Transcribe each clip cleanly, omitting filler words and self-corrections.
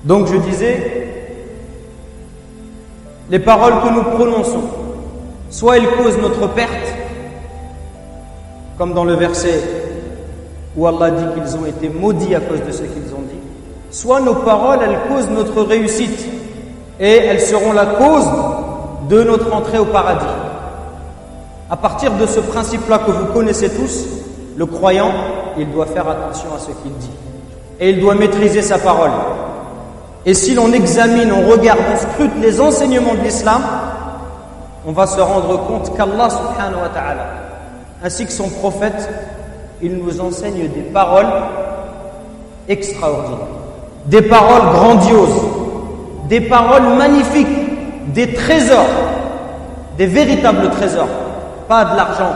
Donc je disais, les paroles que nous prononçons, soit elles causent notre perte, comme dans le verset où Allah dit qu'ils ont été maudits à cause de ce qu'ils ont dit, soit nos paroles, elles causent notre réussite et elles seront la cause de notre entrée au paradis. À partir de ce principe-là que vous connaissez tous, le croyant, il doit faire attention à ce qu'il dit et il doit maîtriser sa parole. Et si l'on examine, on regarde, on scrute les enseignements de l'islam, on va se rendre compte qu'Allah subhanahu wa ta'ala, ainsi que son prophète, il nous enseigne des paroles extraordinaires, des paroles grandioses, des paroles magnifiques, des trésors, des véritables trésors, pas de l'argent,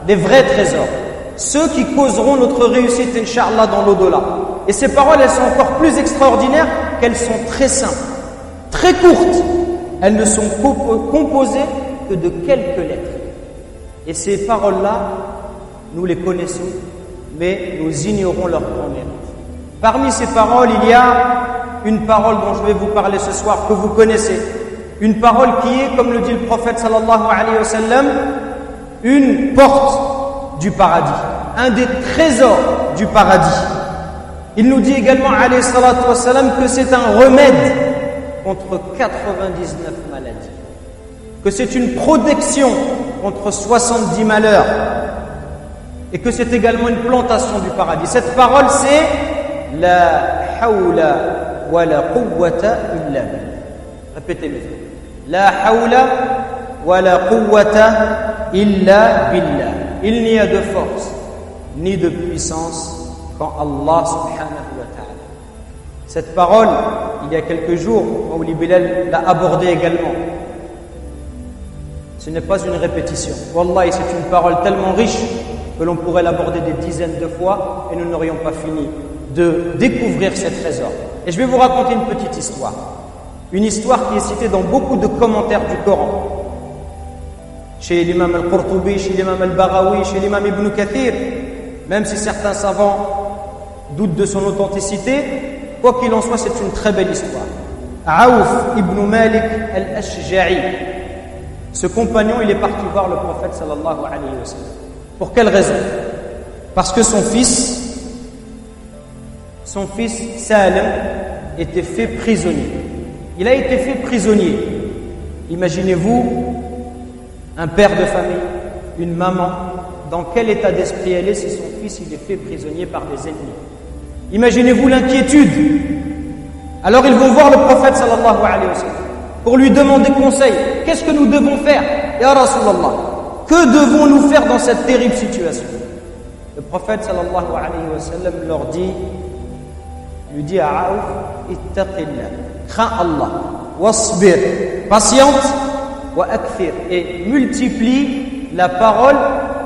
des vrais trésors, ceux qui causeront notre réussite, Inch'Allah, dans l'au-delà. Et ces paroles, elles sont encore plus extraordinaires qu'elles sont très simples, très courtes. Elles ne sont composées que de quelques lettres. Et ces paroles-là, nous les connaissons, mais nous ignorons leur grand mérite. Parmi ces paroles, il y a une parole dont je vais vous parler ce soir, que vous connaissez. Une parole qui est, comme le dit le prophète sallallahu alayhi wa sallam, une porte du paradis, un des trésors du paradis. Il nous dit également, alayhi salatu wa sallam, que c'est un remède contre 99 maladies, que c'est une protection contre 70 malheurs, et que c'est également une plantation du paradis. Cette parole, c'est la hawla wa la quwwata illa billah. Répétez-le. La hawla wa la quwwata illa billah. Il n'y a de force ni de puissance qu'en Allah subhanahu wa ta'ala. Cette parole, il y a quelques jours, Maouli Bilal l'a abordée également. Ce n'est pas une répétition. Wallahi, c'est une parole tellement riche que l'on pourrait l'aborder des dizaines de fois et nous n'aurions pas fini de découvrir ces trésors. Et je vais vous raconter une petite histoire. Une histoire qui est citée dans beaucoup de commentaires du Coran. Chez l'imam al-Qurtubi, chez l'imam al-Baghawi, chez l'imam Ibn Kathir, même si certains savants doutent de son authenticité, quoi qu'il en soit, c'est une très belle histoire. Aouf ibn Malik al-Ashja'i, ce compagnon, il est parti voir le prophète sallallahu alayhi wa sallam. Pour quelle raison? Parce que son fils Salim était fait prisonnier. Il a été fait prisonnier. Imaginez-vous un père de famille, une maman, dans quel état d'esprit elle est si son fils il est fait prisonnier par des ennemis. Imaginez-vous l'inquiétude. Alors ils vont voir le prophète sallallahu alayhi wa sallam pour lui demander conseil. Qu'est-ce que nous devons faire? Ya Rasulallah, que devons-nous faire dans cette terrible situation? Le prophète sallallahu alayhi wa sallam leur dit, lui dit à Aouf, ittaqillah, crains Allah, wasbir, patiente, wa akthir, et multiplie la parole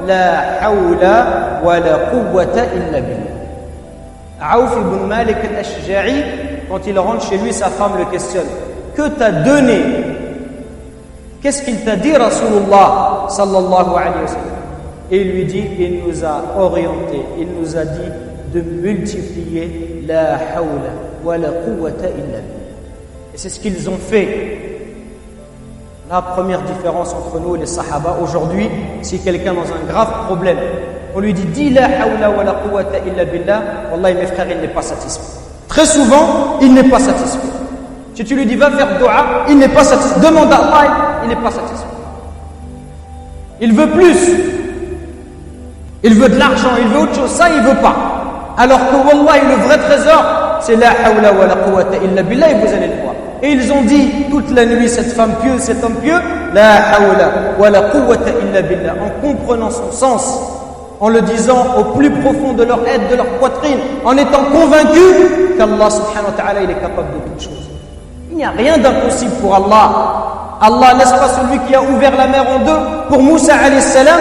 la hawla wa la quwwata illa billah. Aouf ibn Malik al-Ashja'i, quand il rentre chez lui, sa femme le questionne. Que t'a donné? Qu'est-ce qu'il t'a dit, Rasulullah sallallahu alayhi wa sallam? Et il lui dit, il nous a orientés, il nous a dit de multiplier la hawla wa la quwwata illa billah. Et c'est ce qu'ils ont fait. La première différence entre nous et les sahaba aujourd'hui, si quelqu'un dans un grave problème, on lui dit dis la hawla wa la quwwata illa billah, wallahi mes frères, il n'est pas satisfait. Très souvent, il n'est pas satisfait. Si tu lui dis va faire dua, il n'est pas satisfait. Demande à Allah, il n'est pas satisfait. Il veut plus. Il veut de l'argent, il veut autre chose. Ça, il veut pas. Alors que wallahi, le vrai trésor, c'est la hawla wa la quwwata illa billah, et vous allez le voir. Et ils ont dit toute la nuit, cette femme pieuse, cet homme pieux, la hawla wa la quwwata illa billah, en comprenant son sens, en le disant au plus profond de leur aide, de leur poitrine, en étant convaincus qu'Allah subhanahu wa ta'ala, il est capable de toutes choses. Il n'y a rien d'impossible pour Allah. Allah, n'est-ce pas celui qui a ouvert la mer en deux pour Moussa alayhi salam?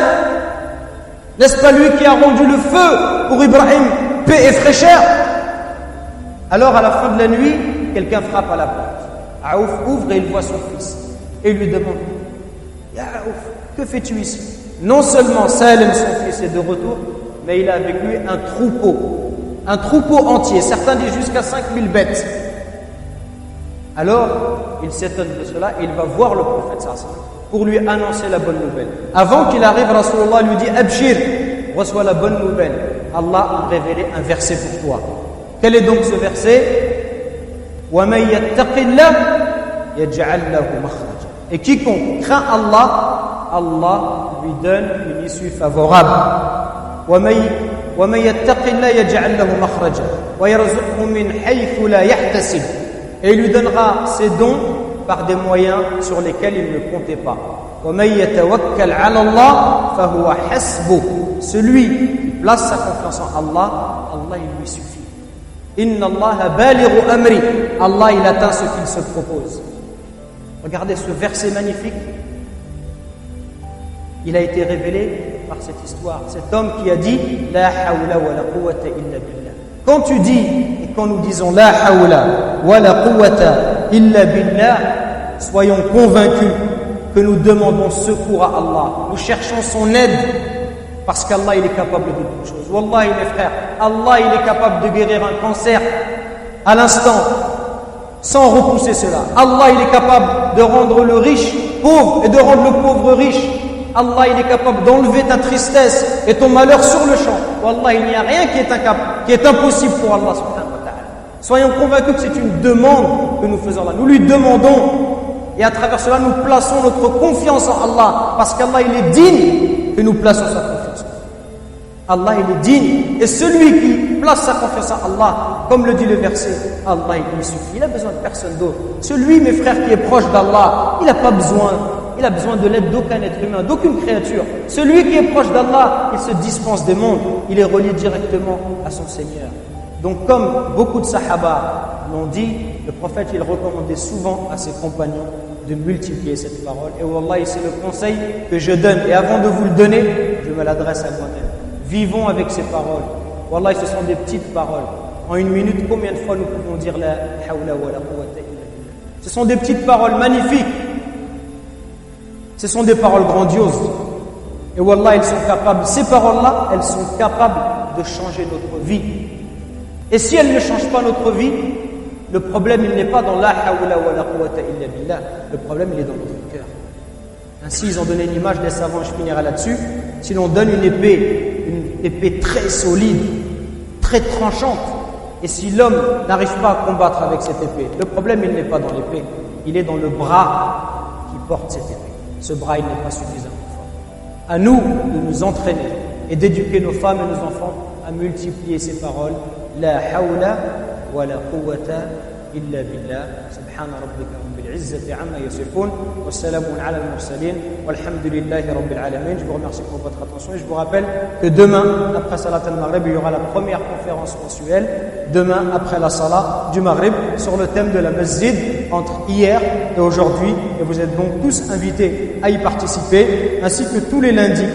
N'est-ce pas lui qui a rendu le feu pour Ibrahim, paix et fraîcheur? Alors à la fin de la nuit, quelqu'un frappe à la porte. Aouf ouvre et il voit son fils. Et il lui demande, Ya Aouf, que fais-tu ici? Non seulement Salim, son fils, est de retour, mais il a avec lui un troupeau entier. Certains disent jusqu'à 5000 bêtes. Alors, il s'étonne de cela et il va voir le prophète sallallahu alayhi wa sallam pour lui annoncer la bonne nouvelle. Avant qu'il arrive, Rasulullah lui dit « Abshir » reçois la bonne nouvelle. Allah a révélé un verset pour toi. Quel est donc ce verset? وَمَن يَتَّقِ اللَّهَ يَجْعَلْ لَهُ مَخْرَجًا. Et quiconque craint Allah, Allah lui donne une issue favorable. وَمَن يَتَّقِ اللَّهَ يَجْعَلْ لَهُ مَخْرَجًا وَيَرْزُقْهُ مِنْ حَيْثُ لَا يَحْتَسِبُ. Et il lui donnera ses dons par des moyens sur lesquels il ne comptait pas. وَمَن يَتَوَكَّلْ عَلَى اللَّهِ فَهُوَ حَسْبُهُ. Celui qui place sa confiance en Allah, Allah il lui suffit. Inna Allah balighu amri. Allah il atteint ce qu'il se propose. Regardez ce verset magnifique. Il a été révélé par cette histoire. Cet homme qui a dit La hawla wa la quwwata illa billah. Quand tu dis et quand nous disons La hawla wa la quwwata illa billah, soyons convaincus que nous demandons secours à Allah. Nous cherchons son aide. Parce qu'Allah, il est capable de beaucoup de choses. Wallahi, mes frères, Allah, il est capable de guérir un cancer à l'instant, sans repousser cela. Allah, il est capable de rendre le riche pauvre et de rendre le pauvre riche. Allah, il est capable d'enlever ta tristesse et ton malheur sur le champ. Wallah, il n'y a rien qui est impossible pour Allah subhanahu wa ta'ala. Soyons convaincus que c'est une demande que nous faisons là. Nous lui demandons et à travers cela, nous plaçons notre confiance en Allah parce qu'Allah, il est digne que nous plaçons sa confiance. Allah, il est digne. Et celui qui place sa confiance en Allah, comme le dit le verset, Allah, il lui suffit. Il n'a besoin de personne d'autre. Celui, mes frères, qui est proche d'Allah, il n'a pas besoin. Il a besoin de l'aide d'aucun être humain, d'aucune créature. Celui qui est proche d'Allah, il se dispense des mondes. Il est relié directement à son Seigneur. Donc, comme beaucoup de Sahaba l'ont dit, le prophète, il recommandait souvent à ses compagnons de multiplier cette parole. Et Wallah, c'est le conseil que je donne. Et avant de vous le donner, je me l'adresse à moi-même. Vivons avec ces paroles. Wallah, ce sont des petites paroles. En une minute, combien de fois nous pouvons dire la hawla wa la quwwata illa billah? Ce sont des petites paroles magnifiques. Ce sont des paroles grandioses. Et Wallah, elles sont capables, ces paroles-là, elles sont capables de changer notre vie. Et si elles ne changent pas notre vie, le problème, il n'est pas dans la hawla wa la quwwata illa billah. Le problème, il est dans notre cœur. Ainsi, ils ont donné une image des savants, je finirai là-dessus. Si l'on donne une épée très solide, très tranchante, et si l'homme n'arrive pas à combattre avec cette épée, le problème, il n'est pas dans l'épée, il est dans le bras qui porte cette épée. Ce bras, il n'est pas suffisamment fort. À nous de nous entraîner et d'éduquer nos femmes et nos enfants à multiplier ces paroles. La hawla wa la quwwata illa billah. Subhana rabbika rabbil izzati amma yasifun. Wa salamun ala al-mursalin. Walhamdulillahi rabbil alamin. Je vous remercie pour votre attention et je vous rappelle que demain, après Salat al-Maghrib, il y aura la première conférence mensuelle. Demain, après la Salat du Maghrib, sur le thème de la masjid, entre hier et aujourd'hui. Et vous êtes donc tous invités à y participer, ainsi que tous les lundis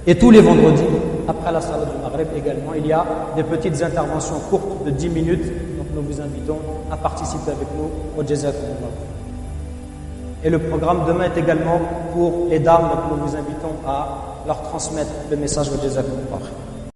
et tous les vendredis. Après la Salat du Maghrib également, il y a des petites interventions courtes de 10 minutes. Donc nous vous invitons à participer avec nous au Jazakumullah. Et le programme demain est également pour les dames, donc nous vous invitons à leur transmettre le message au Jazakumullah.